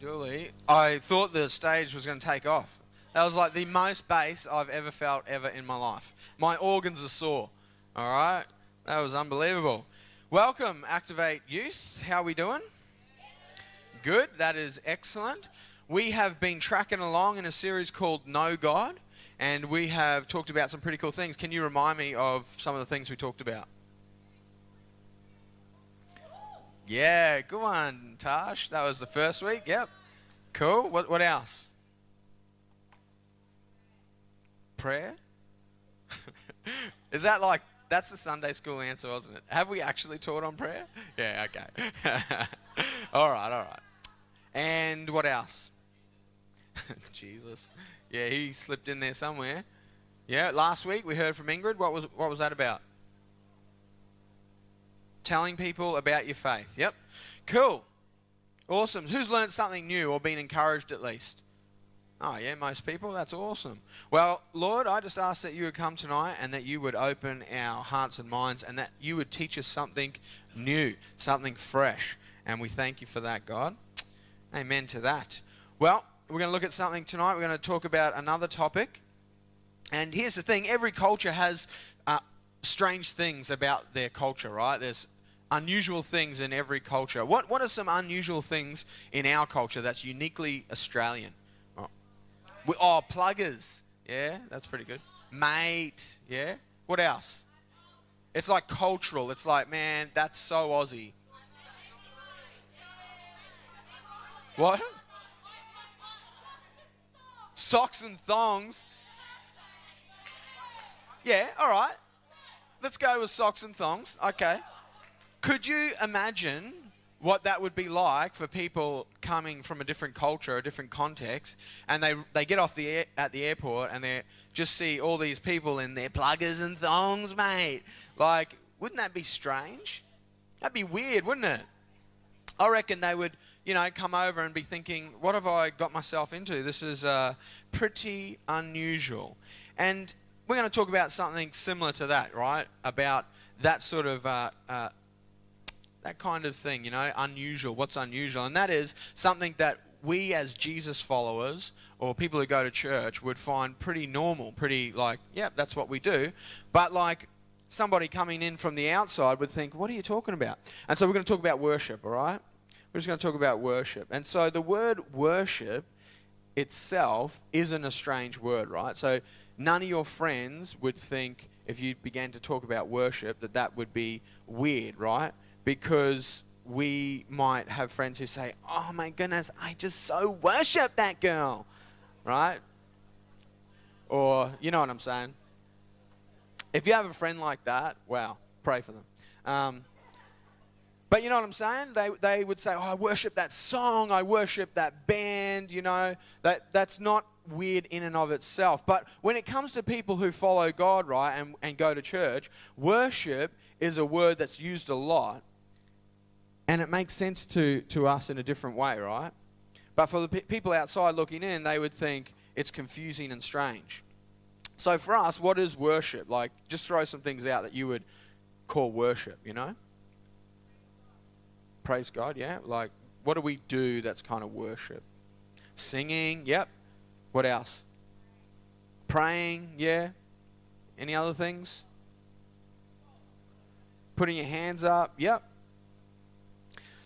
Holy dooly. I thought the stage was going to take off. That was like the most bass I've ever felt ever in my life. My organs are sore. All right? That was unbelievable. Welcome, Activate Youth. How are we doing? Good. That is excellent. We have been tracking along in a series called Know God, and we have talked about some pretty cool things. Can you remind me of some of the things we talked about? Yeah, good one, Tash. That was the first week. Yep. Cool. What else? Prayer? Is that like, that's the Sunday school answer, wasn't it? Have we actually taught on prayer? Yeah, okay. All right. And what else? Jesus. Yeah, he slipped in there somewhere. Yeah, last week we heard from Ingrid. What was that about? Telling people about your faith. Yep. Cool. Awesome. Who's learned something new or been encouraged at least? Oh, yeah, most people. That's awesome. Well, Lord, I just ask that you would come tonight and that you would open our hearts and minds and that you would teach us something new, something fresh. And we thank you for that, God. Amen to that. Well, we're going to look at something tonight. We're going to talk about another topic. And here's the thing. Every culture has strange things about their culture, right? There's unusual things in every culture. What are some unusual things in our culture that's uniquely Australian? Pluggers. Yeah, that's pretty good. Mate. Yeah. What else? It's like cultural. It's like, man, that's so Aussie. What? Socks and thongs. Yeah, all right. Let's go with socks and thongs. Okay. Could you imagine what that would be like for people coming from a different culture, a different context, and they get off at the airport and they just see all these people in their pluggers and thongs, mate? Like, wouldn't that be strange? That'd be weird, wouldn't it? I reckon they would, come over and be thinking, what have I got myself into? This is pretty unusual. And we're going to talk about something similar to that, right? About that sort of that kind of thing, unusual. What's unusual? And that is something that we as Jesus followers or people who go to church would find pretty normal, pretty like, yeah, that's what we do. But like somebody coming in from the outside would think, what are you talking about? And so we're going to talk about worship, all right? We're just going to talk about worship. And so the word worship itself isn't a strange word, right? So none of your friends would think if you began to talk about worship that would be weird, right? Because we might have friends who say, oh my goodness, I just so worship that girl, right? Or, you know what I'm saying? If you have a friend like that, wow, pray for them. But you know what I'm saying? They would say, oh, I worship that song, I worship that band, that's not weird in and of itself. But when it comes to people who follow God, right, and go to church, worship is a word that's used a lot. And it makes sense to us in a different way, right? But for the people outside looking in, they would think it's confusing and strange. So for us, what is worship? Like, just throw some things out that you would call worship, Praise God, yeah? Like, what do we do that's kind of worship? Singing, yep. What else? Praying, yeah. Any other things? Putting your hands up, yep.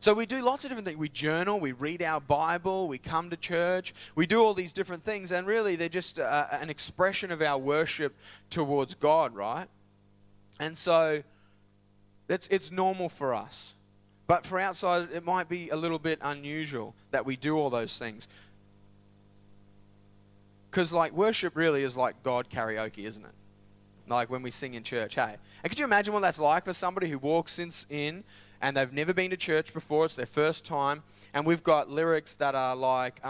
So we do lots of different things. We journal, we read our Bible, we come to church. We do all these different things, and really they're just an expression of our worship towards God, right? And so it's normal for us. But for outside, it might be a little bit unusual that we do all those things. Because like worship really is like God karaoke, isn't it? Like when we sing in church, hey. And could you imagine what that's like for somebody who walks in and they've never been to church before, it's their first time, and we've got lyrics that are like,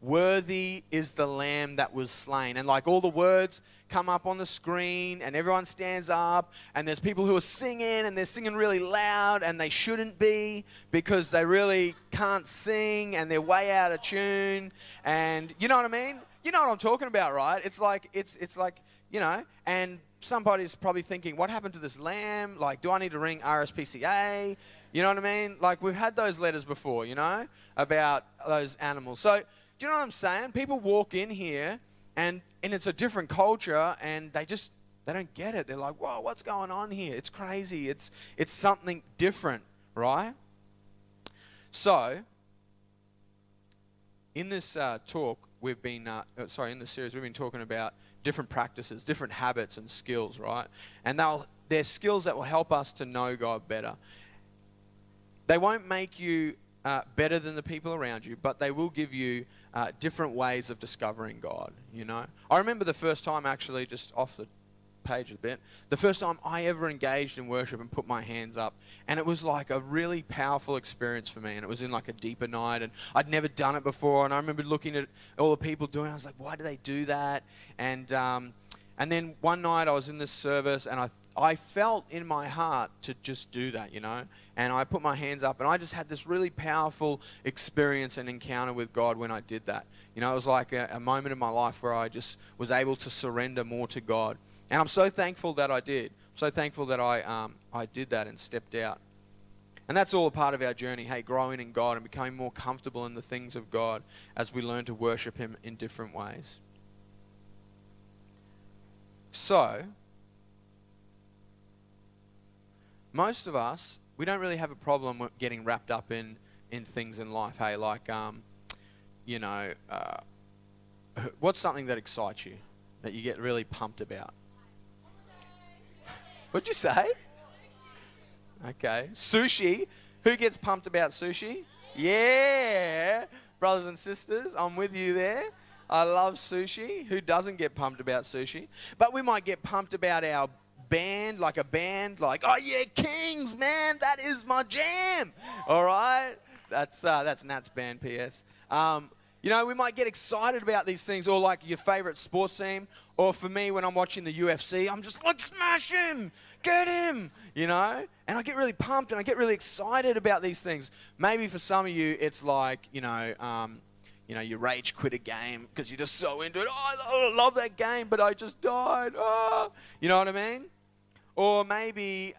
worthy is the lamb that was slain. And like all the words come up on the screen and everyone stands up and there's people who are singing and they're singing really loud and they shouldn't be because they really can't sing and they're way out of tune. And you know what I mean? You know what I'm talking about, right? It's like, and somebody's probably thinking, what happened to this lamb? Like, do I need to ring RSPCA? You know what I mean? Like, we've had those letters before, you know, about those animals. So, do you know what I'm saying? People walk in here and it's a different culture and they don't get it. They're like, whoa, what's going on here? It's crazy. It's something different, right? So, in this talk, in this series, we've been talking about different practices, different habits and skills, right? And they're skills that will help us to know God better. They won't make you better than the people around you, but they will give you different ways of discovering God, you know? I remember the first time, actually, just off the page a bit, the first time I ever engaged in worship and put my hands up, and it was like a really powerful experience for me, and it was in like a deeper night, and I'd never done it before, and I remember looking at all the people doing it. I was like, why do they do that? And then one night I was in this service, and I felt in my heart to just do that, you know, and I put my hands up, and I just had this really powerful experience and encounter with God when I did that. You know, it was like a moment in my life where I just was able to surrender more to God. And I'm so thankful that I did. I'm so thankful that I did that and stepped out. And that's all a part of our journey, hey, growing in God and becoming more comfortable in the things of God as we learn to worship Him in different ways. So, most of us, we don't really have a problem with getting wrapped up in things in life, hey, like, what's something that excites you, that you get really pumped about? What'd you say? Okay. Sushi. Who gets pumped about sushi? Yeah. Brothers and sisters, I'm with you there. I love sushi. Who doesn't get pumped about sushi? But we might get pumped about our band, like, oh yeah, Kings, man, that is my jam. All right? That's Nat's band, P.S. You know, we might get excited about these things, or like your favorite sports team. Or for me, when I'm watching the UFC, I'm just like, smash him, get him, you know? And I get really pumped and I get really excited about these things. Maybe for some of you, it's like, you you rage quit a game because you're just so into it. Oh, I love that game, but I just died. Oh. You know what I mean? Or maybe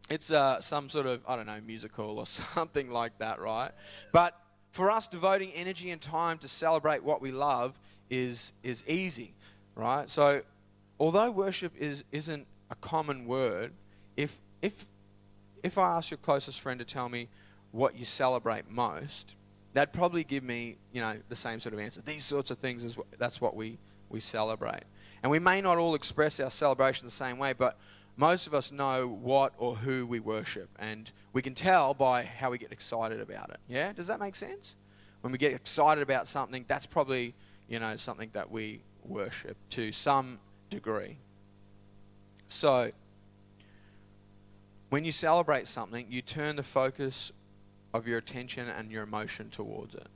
it's some sort of, I don't know, musical or something like that, right? But for us, devoting energy and time to celebrate what we love is easy, right? So, although worship isn't a common word, if I ask your closest friend to tell me what you celebrate most, they'd probably give me, the same sort of answer. These sorts of things, that's what we celebrate. And we may not all express our celebration the same way, but most of us know what or who we worship, and we can tell by how we get excited about it. Yeah? Does that make sense? When we get excited about something, that's probably, something that we worship to some degree. So, when you celebrate something, you turn the focus of your attention and your emotion towards it.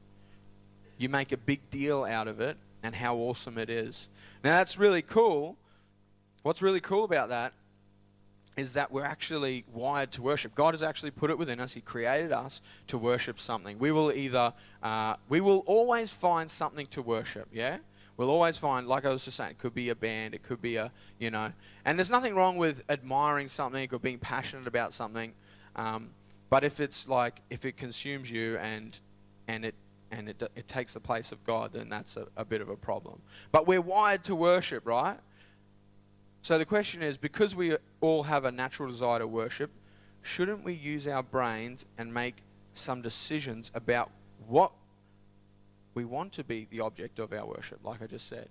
You make a big deal out of it and how awesome it is. Now, that's really cool. What's really cool about that is that we're actually wired to worship. God has actually put it within us. He created us to worship something. We will always find something to worship, yeah? We'll always find, like I was just saying, it could be a band, it could be and there's nothing wrong with admiring something or being passionate about something, but if it consumes you and it takes the place of God, then that's a bit of a problem. But we're wired to worship, right? So the question is, because we all have a natural desire to worship, shouldn't we use our brains and make some decisions about what we want to be the object of our worship, like I just said,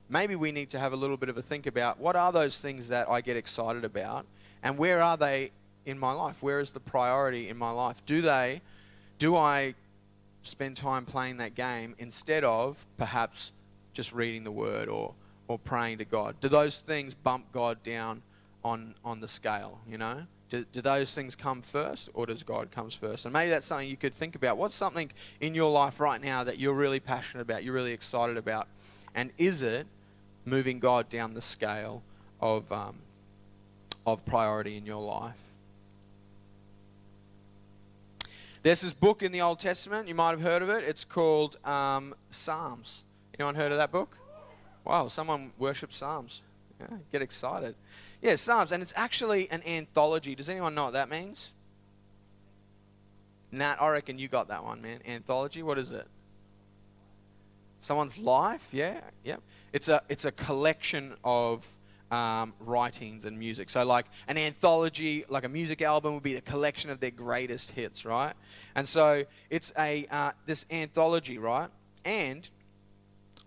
Maybe we need to have a little bit of a think about what are those things that I get excited about, and where are they in my life? Where is the priority in my life? Do I spend time playing that game instead of perhaps just reading the Word or praying to God? Do those things bump God down on the scale, Do those things come first, or does God come first? And maybe that's something you could think about. What's something in your life right now that you're really passionate about, you're really excited about, and is it moving God down the scale of priority in your life? There's this book in the Old Testament, you might have heard of it. It's called Psalms. Anyone heard of that book? Wow, someone worships Psalms. Yeah, get excited. Yeah, Psalms, and it's actually an anthology. Does anyone know what that means? Nat, I reckon you got that one, man. Anthology, what is it? Someone's life, yeah, yep. It's a collection of writings and music. So like an anthology, like a music album would be a collection of their greatest hits, right? And so it's this anthology, right? And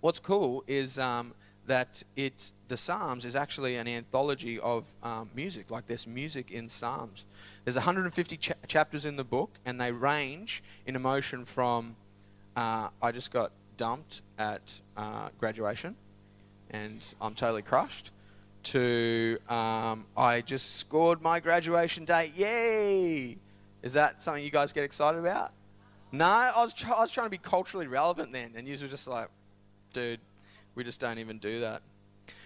what's cool is that the Psalms is actually an anthology of music. Like there's music in Psalms. There's 150 chapters in the book, and they range in emotion from I just got dumped at graduation, and I'm totally crushed, to I just scored my graduation date. Yay! Is that something you guys get excited about? No, I was trying to be culturally relevant then, and you were just like, dude, we just don't even do that.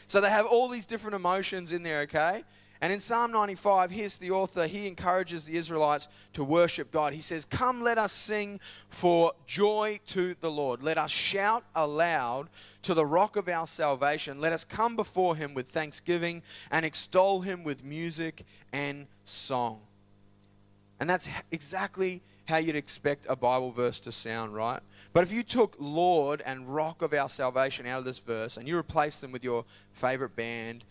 So they have all these different emotions in there, okay? And in Psalm 95, here's the author. He encourages the Israelites to worship God. He says, come, let us sing for joy to the Lord. Let us shout aloud to the rock of our salvation. Let us come before him with thanksgiving and extol him with music and song. And that's exactly how you'd expect a Bible verse to sound, right? But if you took Lord and rock of our salvation out of this verse and you replaced them with your favorite band,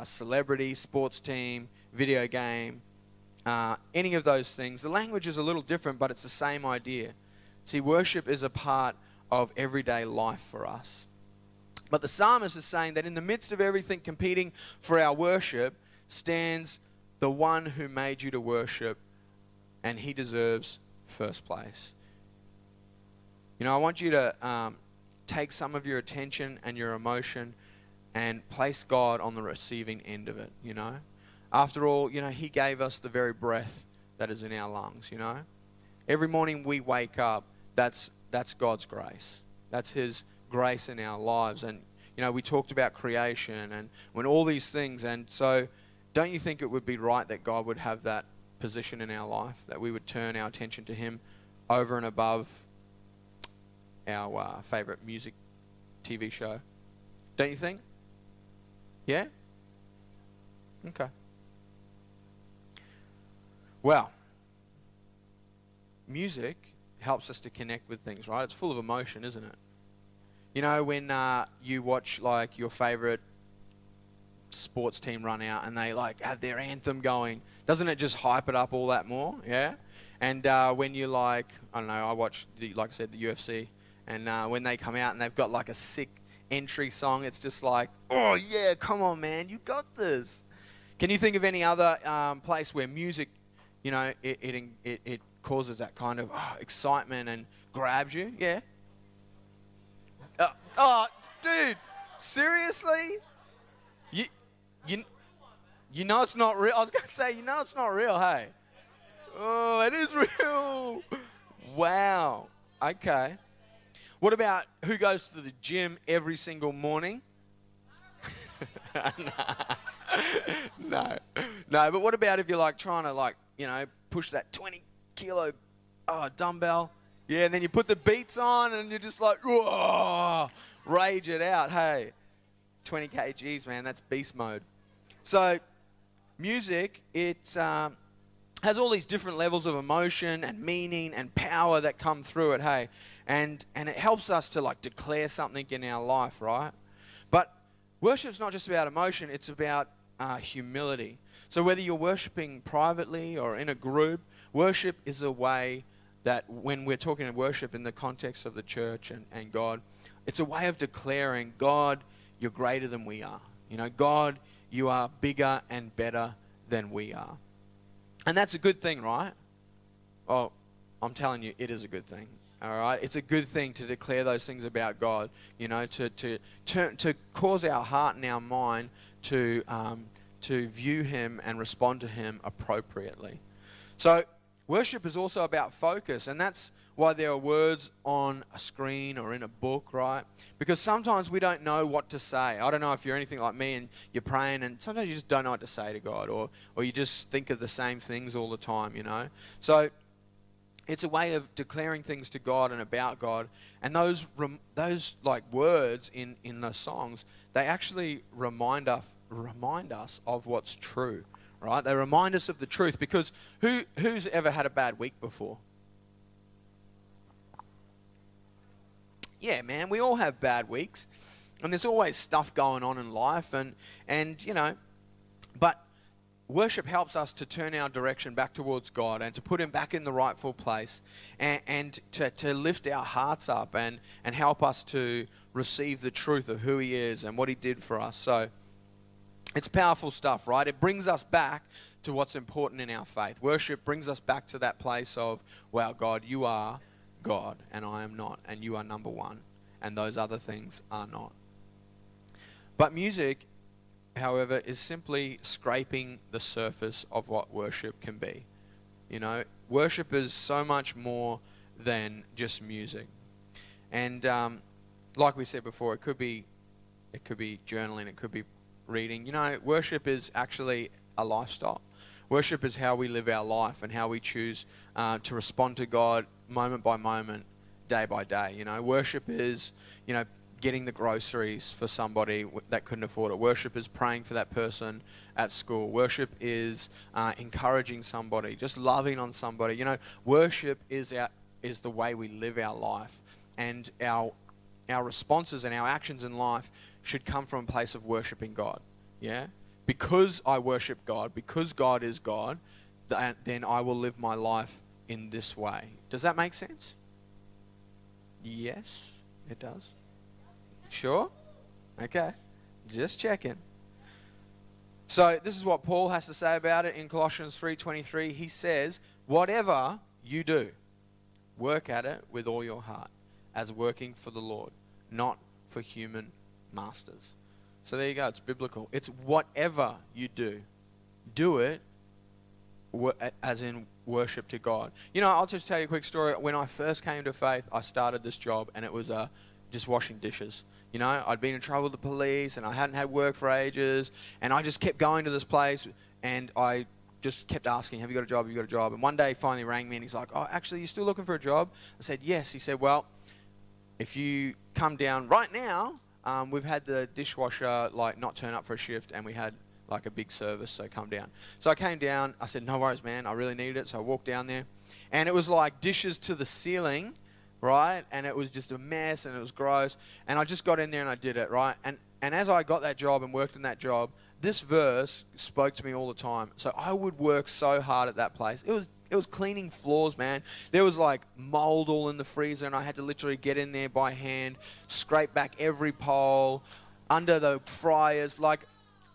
celebrity, sports team, video game, any of those things, the language is a little different, but it's the same idea. See, worship is a part of everyday life for us. But the psalmist is saying that in the midst of everything competing for our worship stands the one who made you to worship, and he deserves first place. You know, I want you to take some of your attention and your emotion and place God on the receiving end of it, you know. After all, you know, he gave us the very breath that is in our lungs, you know. Every morning we wake up, that's God's grace. That's his grace in our lives. And, you know, we talked about creation and when all these things. And so don't you think it would be right that God would have that position in our life, that we would turn our attention to him over and above our favorite music TV show? Don't you think? Yeah? Okay. Well, music helps us to connect with things, right? It's full of emotion, isn't it? You know, when you watch like your favorite sports team run out and they like have their anthem going, doesn't it just hype it up all that more? Yeah? And when you like, I don't know, I watch, like I said, the UFC, and when they come out and they've got like a sick entry song, it's just like, oh yeah, come on man, you got this. Can you think of any other place where music, you know, it causes that kind of excitement and grabs you? Yeah. Oh, dude, seriously? You know it's not real. I was gonna say, you know it's not real, hey? Oh, it is real. Wow. Okay. What about who goes to the gym every single morning? No. But what about if you're like trying to like, you know, push that 20 kilo dumbbell? Yeah, and then you put the beats on and you're just like, whoa, rage it out. Hey, 20 kgs, man, that's beast mode. So music, it's has all these different levels of emotion and meaning and power that come through it, hey? And it helps us to like declare something in our life, right? But worship's not just about emotion, it's about humility. So whether you're worshiping privately or in a group, worship is a way that when we're talking of worship in the context of the church and God, it's a way of declaring, God, you're greater than we are. You know, God, you are bigger and better than we are. And that's a good thing, right? Well, I'm telling you, it is a good thing. All right, it's a good thing to declare those things about God. You know, to cause our heart and our mind to view Him and respond to Him appropriately. So, worship is also about focus, and that's why there are words on a screen or in a book, right? Because sometimes we don't know what to say. I don't know if you're anything like me and you're praying and sometimes you just don't know what to say to God, or you just think of the same things all the time, you know? So it's a way of declaring things to God and about God, and those like words in the songs, they actually remind us of what's true, right? They remind us of the truth, because who's ever had a bad week before? Yeah, man, we all have bad weeks, and there's always stuff going on in life, and but worship helps us to turn our direction back towards God and to put him back in the rightful place, and to lift our hearts up and help us to receive the truth of who he is and what he did for us. So it's powerful stuff, right? It brings us back to what's important in our faith. Worship brings us back to that place of, wow, God, you are God and I am not, and you are number one, and those other things are not. But music, however, is simply scraping the surface of what worship can be. Worship is so much more than just music. And like we said before, it could be journaling, it could be reading. Worship is actually a lifestyle. Worship is how we live our life and how we choose to respond to God moment by moment, day by day. Worship is, getting the groceries for somebody that couldn't afford it. Worship is praying for that person at school. Worship is encouraging somebody, just loving on somebody. Worship is the way we live our life, and our responses and our actions in life should come from a place of worshiping God. Yeah? Because I worship God, because God is God, then I will live my life in this way. Does that make sense? Yes, it does. Sure? Okay. Just checking. So this is what Paul has to say about it in Colossians 3:23. He says, whatever you do, work at it with all your heart, as working for the Lord, not for human masters. So there you go. It's biblical. It's whatever you do. Do it as in worship to God. I'll just tell you a quick story. When I first came to faith, I started this job, and it was just washing dishes. I'd been in trouble with the police, and I hadn't had work for ages, and I just kept going to this place, and I just kept asking, have you got a job, have you got a job? And one day he finally rang me, and he's like, oh, actually, you still looking for a job? I said, yes. He said, well, if you come down right now, we've had the dishwasher not turn up for a shift, and we had a big service, so come down. So I came down. I said, no worries, man, I really needed it. So I walked down there, and it was like dishes to the ceiling, right? And it was just a mess, and it was gross. And I just got in there and I did it, right? And as I got that job and worked in that job, this verse spoke to me all the time. So I would work so hard at that place. It was cleaning floors, man. There was mold all in the freezer, and I had to literally get in there by hand, scrape back every pole, under the fryers.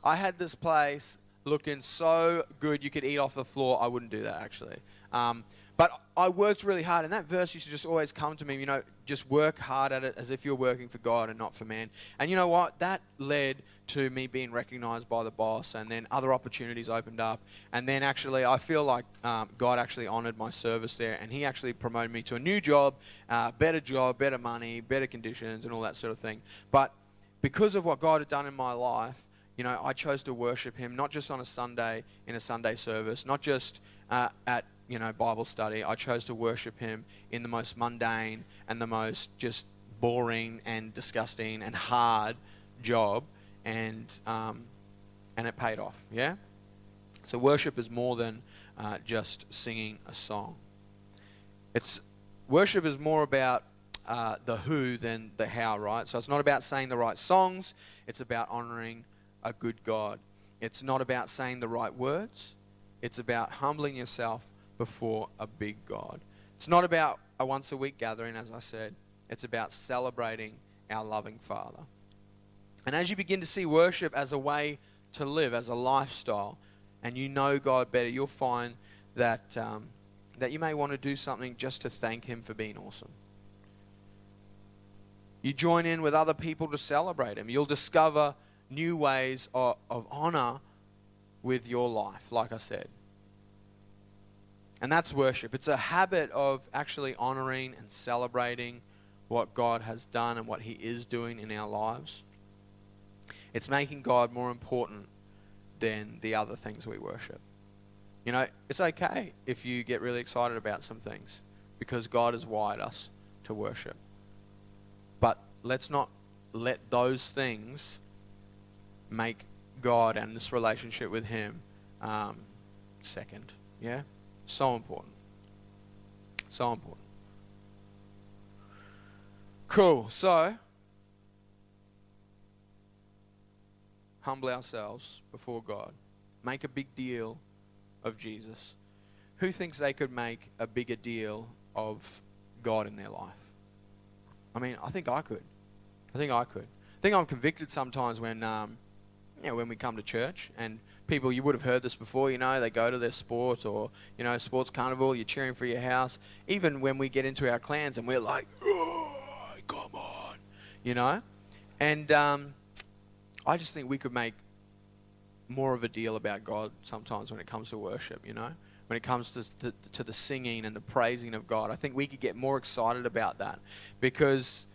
I had this place looking so good you could eat off the floor. I wouldn't do that, actually. But I worked really hard, and that verse used to just always come to me, just work hard at it as if you're working for God and not for man. And you know what? That led to me being recognized by the boss, and then other opportunities opened up. And then actually, I feel like God actually honored my service there, and he actually promoted me to a new job, better money, better conditions, and all that sort of thing. But because of what God had done in my life, I chose to worship him, not just on a Sunday in a Sunday service, not just at Bible study. I chose to worship him in the most mundane and the most just boring and disgusting and hard job, and it paid off. Yeah. So worship is more than just singing a song. Worship is more about the who than the how, right? So it's not about saying the right songs. It's about honoring a good God. It's not about saying the right words. It's about humbling yourself before a big God. It's not about a once a week gathering, as I said. It's about celebrating our loving Father. And as you begin to see worship as a way to live, as a lifestyle, and you know God better, you'll find that that you may want to do something just to thank him for being awesome. You join in with other people to celebrate him. You'll discover new ways of honor with your life, like I said. And that's worship. It's a habit of actually honoring and celebrating what God has done and what he is doing in our lives. It's making God more important than the other things we worship. It's okay if you get really excited about some things, because God has wired us to worship. But let's not let those things make God and this relationship with him second. Yeah? So important. So important. Cool. So, humble ourselves before God. Make a big deal of Jesus. Who thinks they could make a bigger deal of God in their life? I mean, I think I could. I think I'm convicted sometimes when when we come to church and people, you would have heard this before, they go to their sport or, sports carnival, you're cheering for your house. Even when we get into our clans and we're like, oh, come on, And I just think we could make more of a deal about God sometimes when it comes to worship, when it comes to the singing and the praising of God. I think we could get more excited about that because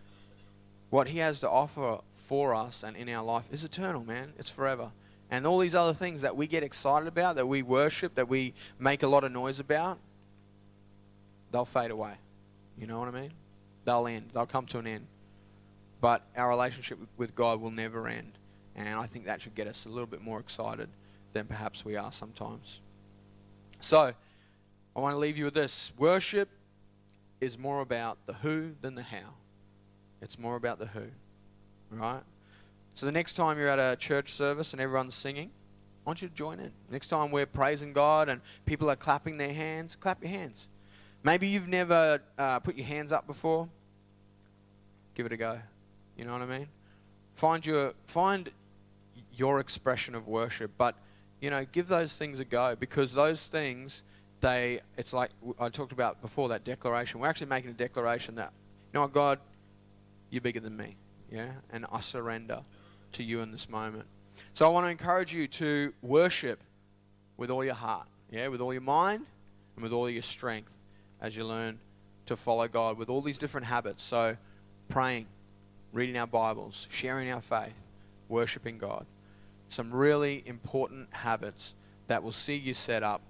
what he has to offer for us and in our life is eternal, man. It's forever. And all these other things that we get excited about, that we worship, that we make a lot of noise about, they'll fade away. You know what I mean? They'll end. They'll come to an end. But our relationship with God will never end. And I think that should get us a little bit more excited than perhaps we are sometimes. So, I want to leave you with this. Worship is more about the who than the how. It's more about the who. Right? So the next time you're at a church service and everyone's singing, I want you to join in. Next time we're praising God and people are clapping their hands, clap your hands. Maybe you've never put your hands up before. Give it a go. You know what I mean? Find your expression of worship, but give those things a go, because those things, it's like I talked about before, that declaration. We're actually making a declaration that, what, God, you're bigger than me, yeah, and I surrender to you in this moment. So I want to encourage you to worship with all your heart, yeah, with all your mind and with all your strength as you learn to follow God with all these different habits. So praying, reading our Bibles, sharing our faith, worshiping God. Some really important habits that will see you set up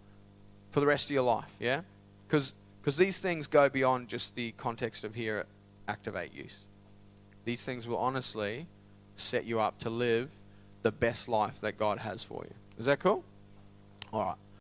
for the rest of your life, yeah? Because these things go beyond just the context of here at Activate Youth. These things will honestly set you up to live the best life that God has for you. Is that cool? All right.